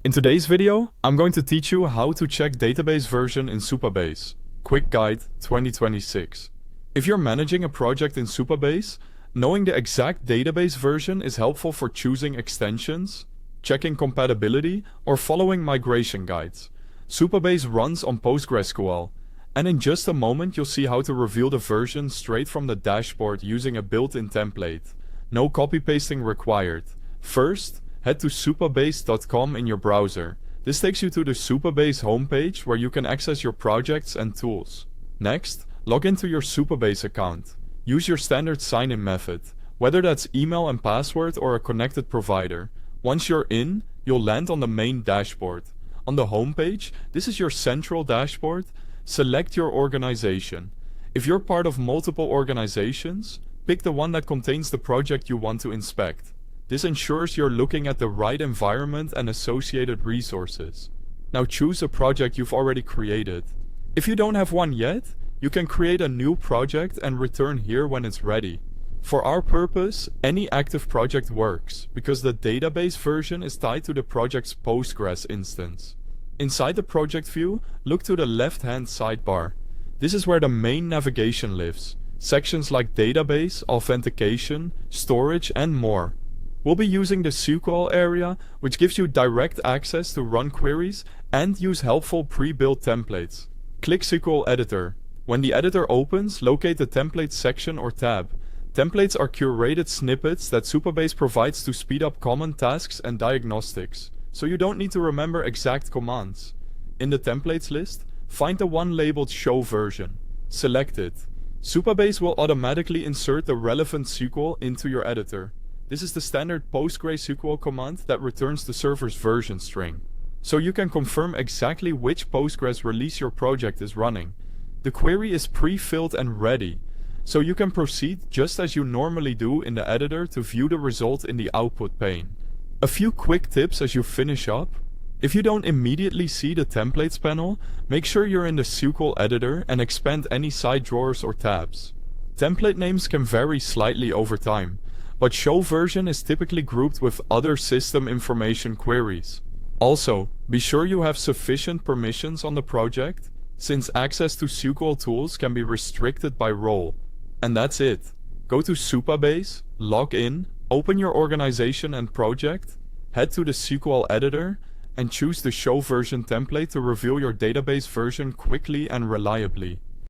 In today's video, I'm going to teach you how to check database version in Supabase. Quick Guide 2026. If you're managing a project in Supabase, knowing the exact database version is helpful for choosing extensions, checking compatibility, or following migration guides. Supabase runs on PostgreSQL, and in just a moment you'll see how to reveal the version straight from the dashboard using a built-in template. No copy-pasting required. First, head to supabase.com in your browser. This takes you to the Supabase homepage where you can access your projects and tools. Next, log into your Supabase account. Use your standard sign-in method, whether that's email and password or a connected provider. Once you're in, you'll land on the main dashboard. On the homepage, this is your central dashboard. Select your organization. If you're part of multiple organizations, pick the one that contains the project you want to inspect. This ensures you're looking at the right environment and associated resources. Now choose a project you've already created. If you don't have one yet, you can create a new project and return here when it's ready. For our purpose, any active project works, because the database version is tied to the project's Postgres instance. Inside the project view, look to the left-hand sidebar. This is where the main navigation lives. Sections like database, authentication, storage, and more. We'll be using the SQL area, which gives you direct access to run queries and use helpful pre-built templates. Click SQL Editor. When the editor opens, locate the Templates section or tab. Templates are curated snippets that Supabase provides to speed up common tasks and diagnostics, so you don't need to remember exact commands. In the Templates list, find the one labeled Show Version. Select it. Supabase will automatically insert the relevant SQL into your editor. This is the standard PostgreSQL command that returns the server's version string, so you can confirm exactly which Postgres release your project is running. The query is pre-filled and ready, so you can proceed just as you normally do in the editor to view the result in the output pane. A few quick tips as you finish up. If you don't immediately see the Templates panel, make sure you're in the SQL editor and expand any side drawers or tabs. Template names can vary slightly over time, but Show Version is typically grouped with other system information queries. Also, be sure you have sufficient permissions on the project, since access to SQL tools can be restricted by role. And that's it. Go to Supabase, log in, open your organization and project, head to the SQL editor, and choose the Show Version template to reveal your database version quickly and reliably.